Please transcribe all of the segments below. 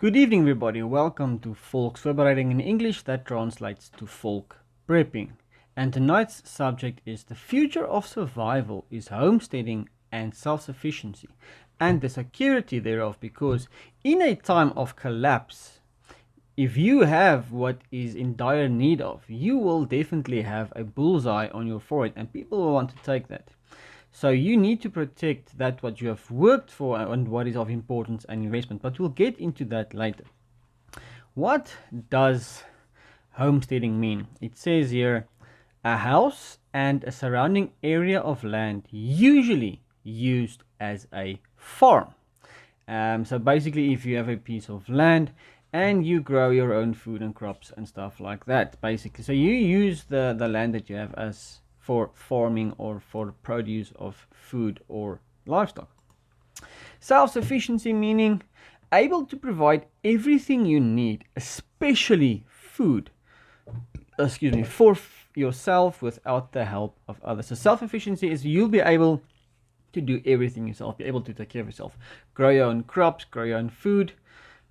Good evening, everybody. Welcome to VOLKSVOORBEREIDING in English that translates to folk prepping. And tonight's subject is the future of survival is homesteading and self-sufficiency and the security thereof, because in a time of collapse, if you have what is in dire need of, you will definitely have a bullseye on your forehead and people will want to take that. So you need to protect that what you have worked for and what is of importance and investment, but we'll get into that later. What does homesteading mean? It says here, a house and a surrounding area of land usually used as a farm. So basically, if you have a piece of land and you grow your own food and crops and stuff like that, basically, so you use the land that you have as for farming or for produce of food or livestock. Self-sufficiency meaning able to provide everything you need, especially food, for yourself without the help of others. So self-sufficiency is you'll be able to do everything yourself, be able to take care of yourself, grow your own crops, grow your own food,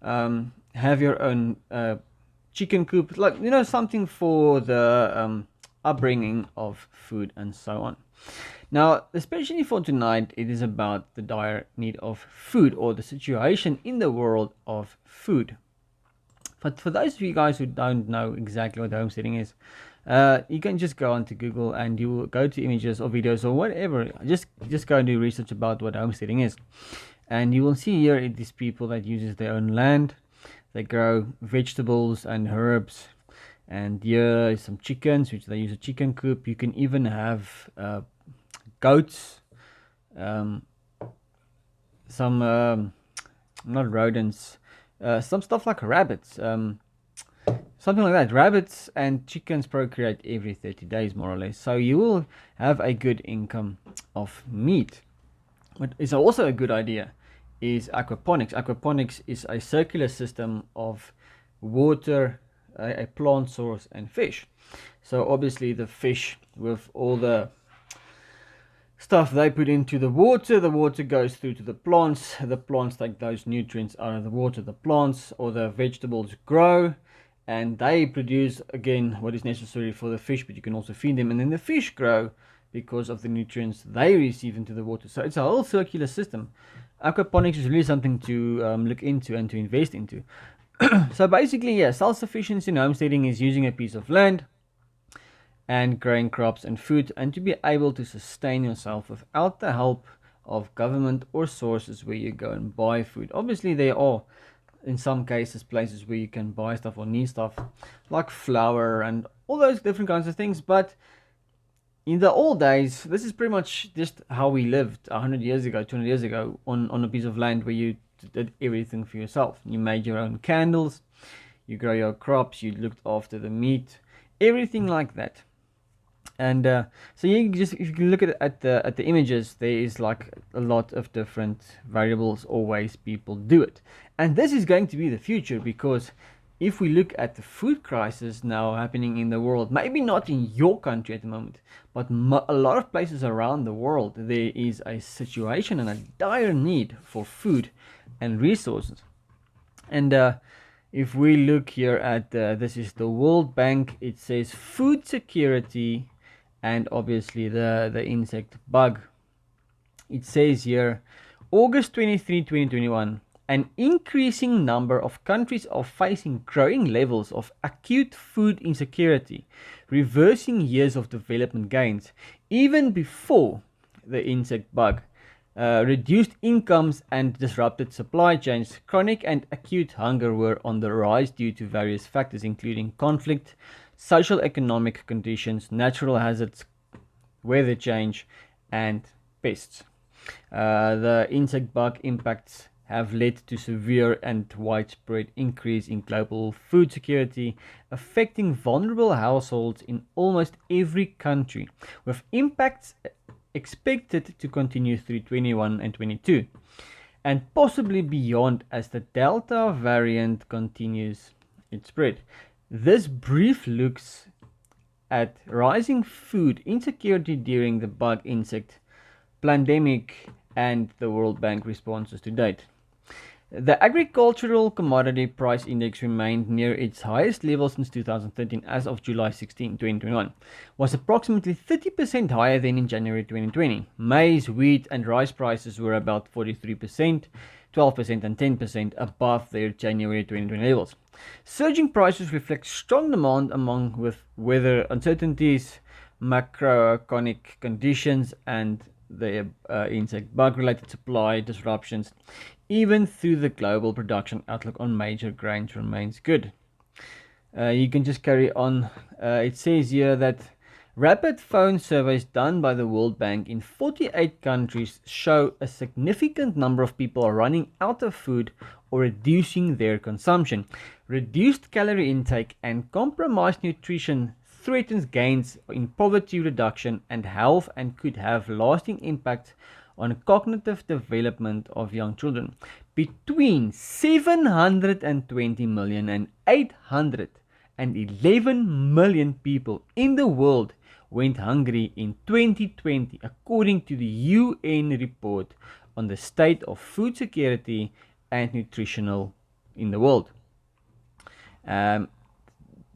have your own chicken coop, like, something for the upbringing of food and so on. Now, especially for tonight, it is about the dire need of food, or the situation in the world of food. But for those of you guys who don't know exactly what homesteading is, you can just go onto Google and you will go to images or videos or whatever. Just go and do research about what homesteading is, and you will see here it is people that uses their own land. They grow vegetables and herbs, and here is some chickens, which they use a chicken coop. You can even have goats, some not rodents, some stuff like rabbits, something like that. Rabbits and chickens procreate every 30 days, more or less. So you will have a good income of meat. What is also a good idea is aquaponics. Aquaponics is a circular system of water, a plant source, and fish. So obviously the fish, with all the stuff they put into the water goes through to the plants take those nutrients out of the water, the plants or the vegetables grow, and they produce again what is necessary for the fish, but you can also feed them, and then the fish grow because of the nutrients they receive into the water. So it's a whole circular system. Aquaponics is really something to look into and to invest into. So basically, yeah, self-sufficiency in homesteading is using a piece of land and growing crops and food, and to be able to sustain yourself without the help of government or sources where you go and buy food. Obviously, there are, in some cases, places where you can buy stuff or need stuff like flour and all those different kinds of things, but in the old days, this is pretty much just how we lived 100 years ago, 200 years ago, on a piece of land where you did everything for yourself. You made your own candles, you grow your crops, you looked after the meat, everything like that. And so you just, if you look at the images, there is like a lot of different variables or ways people do it. And this is going to be the future, because if we look at the food crisis now happening in the world, maybe not in your country at the moment, but a lot of places around the world, there is a situation and a dire need for food and resources. And if we look here at this is the World Bank, it says food security and obviously the insect bug. It says here, August 23, 2021, an increasing number of countries are facing growing levels of acute food insecurity, reversing years of development gains, even before the insect bug. Reduced incomes and disrupted supply chains, chronic and acute hunger were on the rise due to various factors, including conflict, social economic conditions, natural hazards, weather change, and pests. The insect bug impacts have led to severe and widespread increase in global food security, affecting vulnerable households in almost every country, with impacts expected to continue through 21 and 22, and possibly beyond as the Delta variant continues its spread. This brief looks at rising food insecurity during the bug insect pandemic and the World Bank responses to date. The agricultural commodity price index remained near its highest level since 2013 as of July 16, 2021, was approximately 30% higher than in January 2020. Maize, wheat and rice prices were about 43%, 12% and 10% above their January 2020 levels. Surging prices reflect strong demand among with weather uncertainties, macroeconomic conditions and the insect bug related supply disruptions. Even through the global production outlook on major grains remains good. You can just carry on. It says here that rapid phone surveys done by the World Bank in 48 countries show a significant number of people are running out of food or reducing their consumption. Reduced calorie intake and compromised nutrition threatens gains in poverty reduction and health and could have lasting impacts on cognitive development of young children. Between 720 million and 811 million people in the world went hungry in 2020, according to the UN report on the state of food security and nutritional in the world.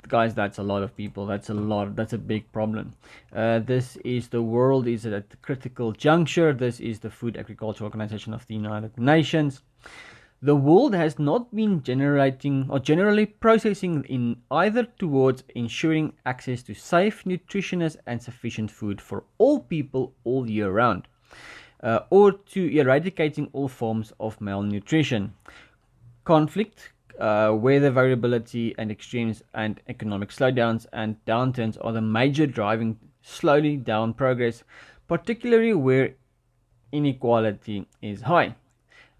Guys, that's a lot of people. That's a big problem. This is the world is at a critical juncture. This is the Food Agriculture Organization of the United Nations. The world has not been generating or generally processing in either towards ensuring access to safe, nutritious and sufficient food for all people all year round, or to eradicating all forms of malnutrition. Conflict, weather variability and extremes and economic slowdowns and downturns are the major driving slowly down progress, particularly where inequality is high.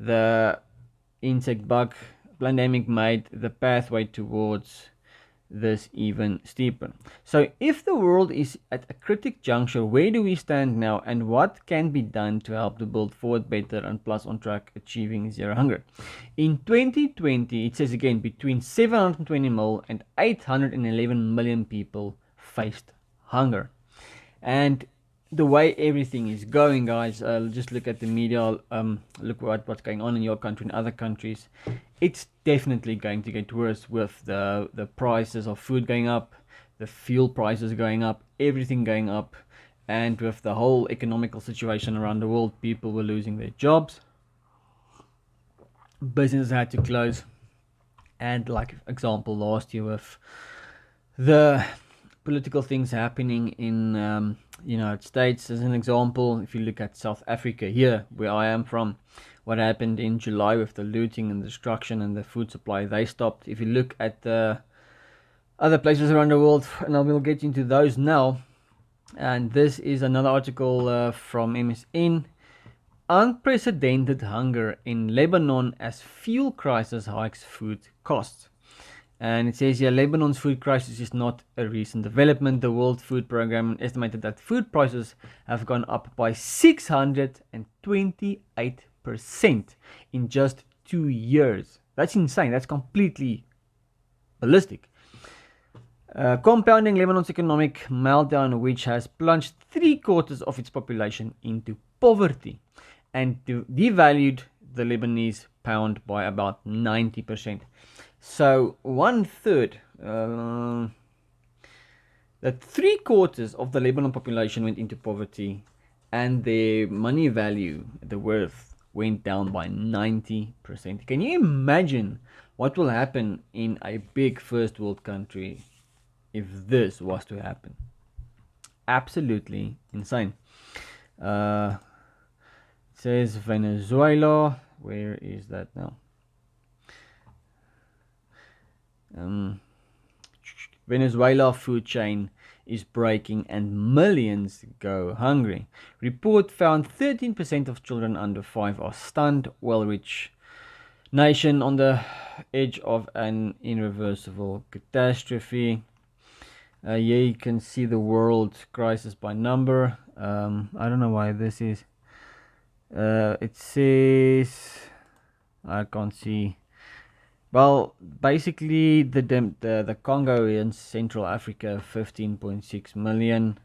The insect bug pandemic made the pathway towards this even steeper. So if the world is at a critical juncture, where do we stand now and what can be done to help the world forward better and plus on track achieving zero hunger? In 2020, it says again, between 720 million and 811 million people faced hunger. And the way everything is going, guys, just look at the media, look what's going on in your country and other countries. It's definitely going to get worse with the prices of food going up, the fuel prices going up, everything going up, and with the whole economical situation around the world, people were losing their jobs, businesses had to close, and like example last year with the political things happening in United States, as an example, if you look at South Africa here, where I am from, what happened in July with the looting and destruction and the food supply, they stopped. If you look at the other places around the world, and I will get into those now, and this is another article from MSN. Unprecedented hunger in Lebanon as fuel crisis hikes food costs. And it says here, Lebanon's food crisis is not a recent development. The World Food Programme estimated that food prices have gone up by 628% in just 2 years. That's insane. That's completely ballistic. Compounding Lebanon's economic meltdown, which has plunged 3/4 of its population into poverty and devalued the Lebanese pound by about 90%. So 1/3, that 3/4 of the Lebanon population went into poverty, and their money value, the worth, went down by 90%. Can you imagine what will happen in a big first world country if this was to happen? Absolutely insane. It says Venezuela. Where is that now? Venezuela food chain is breaking and millions go hungry. Report found 13% of children under 5 are stunned, while rich nation on the edge of an irreversible catastrophe. Here you can see the world crisis by number. I don't know why this is. It says, I can't see. Well, basically the Congo in Central Africa, 15.6 million.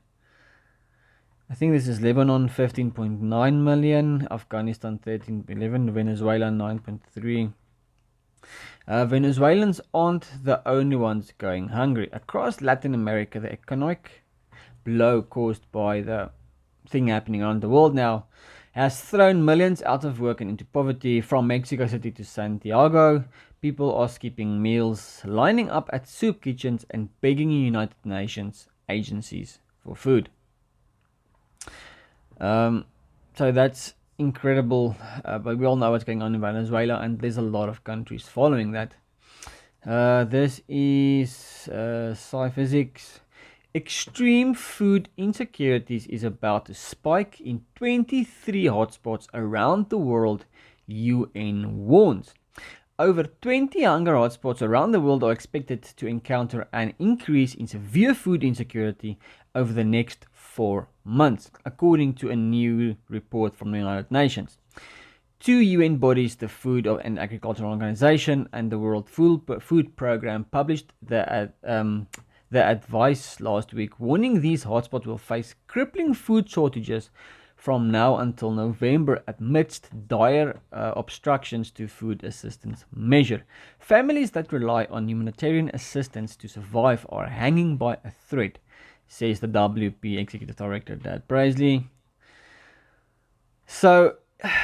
I think this is Lebanon 15.9 million, Afghanistan 13.11, Venezuela 9.3. Venezuelans aren't the only ones going hungry. Across Latin America, the economic blow caused by the thing happening around the world now has thrown millions out of work and into poverty. From Mexico City to Santiago, people are skipping meals, lining up at soup kitchens, and begging United Nations agencies for food. So that's incredible, but we all know what's going on in Venezuela, and there's a lot of countries following that. This is Sci-Physics. Extreme food insecurities is about to spike in 23 hotspots around the world, UN warns. Over 20 hunger hotspots around the world are expected to encounter an increase in severe food insecurity over the next 4 months, according to a new report from the United Nations. Two UN bodies, the Food and Agriculture Organization and the World Food Programme, published the advice last week, warning these hotspots will face crippling food shortages from now until November amidst dire obstructions to food assistance measure. Families that rely on humanitarian assistance to survive are hanging by a thread, says the WP Executive Director Dad Braisley. So,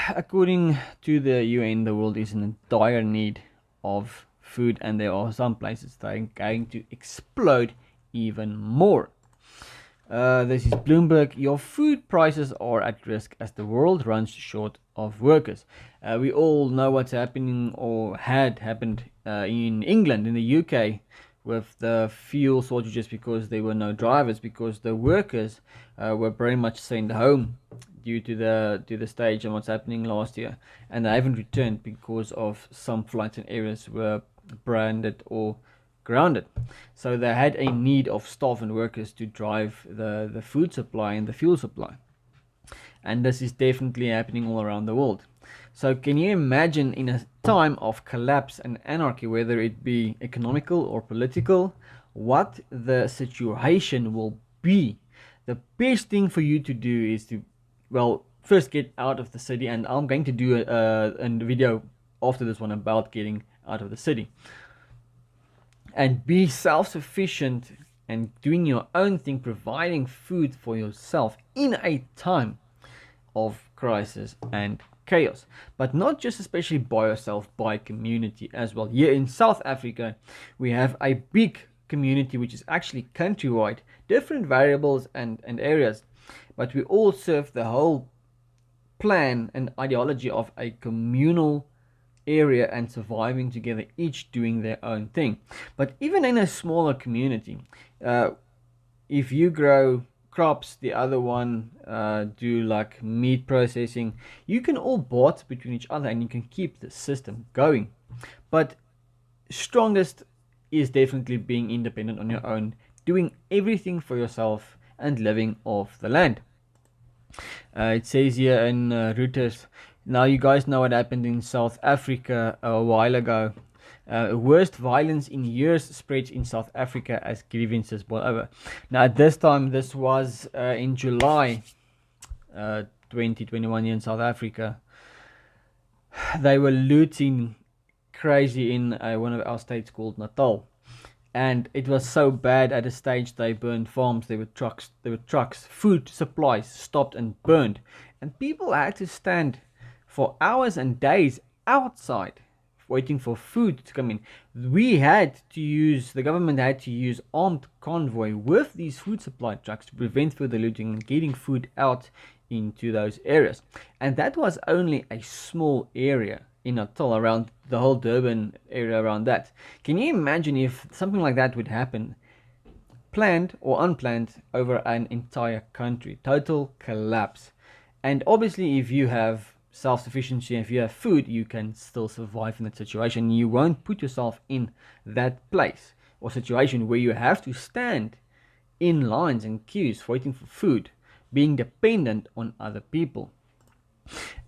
according to the UN, the world is in dire need of food, and there are some places that are going to explode even more. This is Bloomberg. Your food prices are at risk as the world runs short of workers. We all know what's happening or had happened in England, in the UK, with the fuel shortages because there were no drivers, because the workers were very much sent home due to the stage and what's happening last year, and they haven't returned because of some flights and areas were branded or grounded. So they had a need of staff and workers to drive the food supply and the fuel supply. And this is definitely happening all around the world. So can you imagine, in a time of collapse and anarchy, whether it be economical or political, what the situation will be? The best thing for you to do is to, well, first get out of the city, and I'm going to do a video after this one about getting out of the city. And be self-sufficient and doing your own thing, providing food for yourself in a time of crisis and chaos. But not just especially by yourself, by community as well. Here in South Africa, we have a big community which is actually countrywide, different variables and areas, but we all serve the whole plan and ideology of a communal area and surviving together, each doing their own thing. But even in a smaller community, if you grow crops, the other one do like meat processing, you can all barter between each other and you can keep the system going. But strongest is definitely being independent on your own, doing everything for yourself and living off the land. It says here in Reuters, now you guys know what happened in South Africa a while ago. Worst violence in years spreads in South Africa as grievances boil over. Now at this time, this was in July 2021 here in South Africa. They were looting crazy in one of our states called Natal. And it was so bad at a stage they burned farms. There were trucks, food supplies stopped and burned. And people had to stand for hours and days outside waiting for food to come in. The government had to use armed convoy with these food supply trucks to prevent further looting and getting food out into those areas. And that was only a small area in Natal, around the whole Durban area around that. Can you imagine if something like that would happen, planned or unplanned, over an entire country? Total collapse. And obviously, if you have self-sufficiency, if you have food, you can still survive in that situation. You won't put yourself in that place or situation where you have to stand in lines and queues waiting for food, being dependent on other people.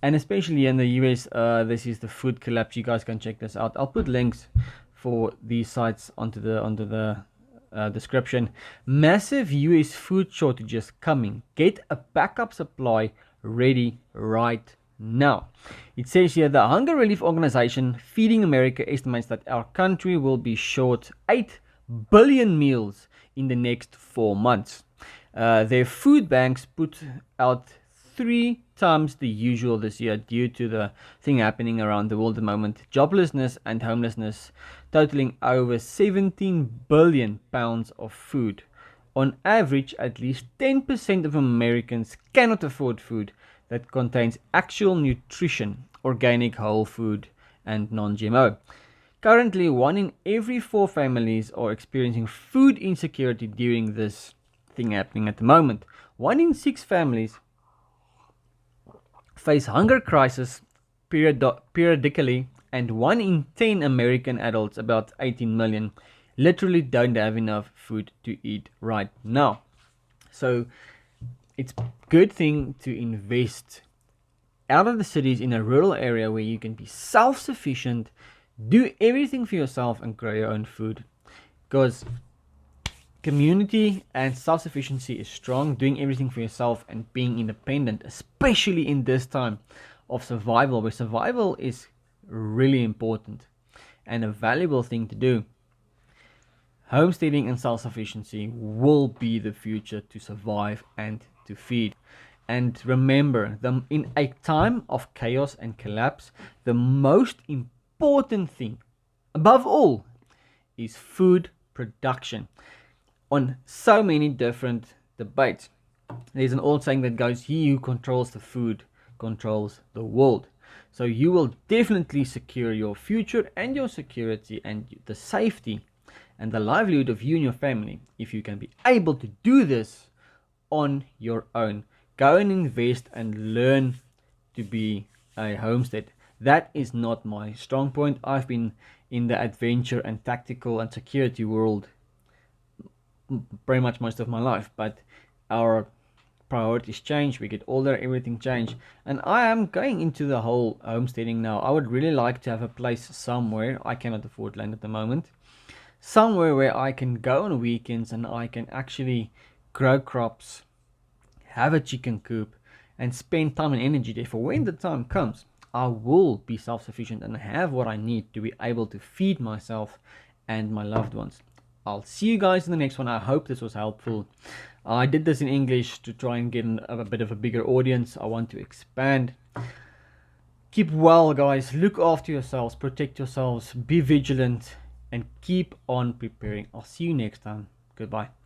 And especially in the US, this is the food collapse. You guys can check this out. I'll put links for these sites onto the description. Massive US food shortages coming. Get a backup supply ready right now. It says here the Hunger Relief Organization Feeding America estimates that our country will be short 8 billion meals in the next 4 months. Their food banks put out 3 times the usual this year due to the thing happening around the world at the moment. Joblessness and homelessness totaling over 17 billion pounds of food. On average, at least 10% of Americans cannot afford food that contains actual nutrition, organic, whole food, and non-GMO. Currently, 1 in every 4 families are experiencing food insecurity during this thing happening at the moment. 1 in 6 families face hunger crisis periodically, and 1 in 10 American adults, about 18 million, literally don't have enough food to eat right now. So it's a good thing to invest out of the cities in a rural area where you can be self-sufficient, do everything for yourself, and grow your own food. Because community and self-sufficiency is strong. Doing everything for yourself and being independent, especially in this time of survival, where survival is really important and a valuable thing to do. Homesteading and self-sufficiency will be the future to survive and to feed. And remember, in a time of chaos and collapse, the most important thing above all is food production. On so many different debates, there's an old saying that goes, he who controls the food controls the world. So you will definitely secure your future and your security and the safety and the livelihood of you and your family if you can be able to do this on your own. Go and invest and learn to be a homestead. That is not my strong point. I've been in the adventure and tactical and security world pretty much most of my life, but our priorities change, we get older, everything change, and I am going into the whole homesteading now. I would really like to have a place somewhere. I cannot afford land at the moment. Somewhere where I can go on weekends and I can actually grow crops, have a chicken coop, and spend time and energy there. For when the time comes, I will be self-sufficient and have what I need to be able to feed myself and my loved ones. I'll see you guys in the next one. I hope this was helpful. I did this in English to try and get a bit of a bigger audience. I want to expand. Keep well, guys. Look after yourselves. Protect yourselves. Be vigilant. And keep on preparing. I'll see you next time. Goodbye.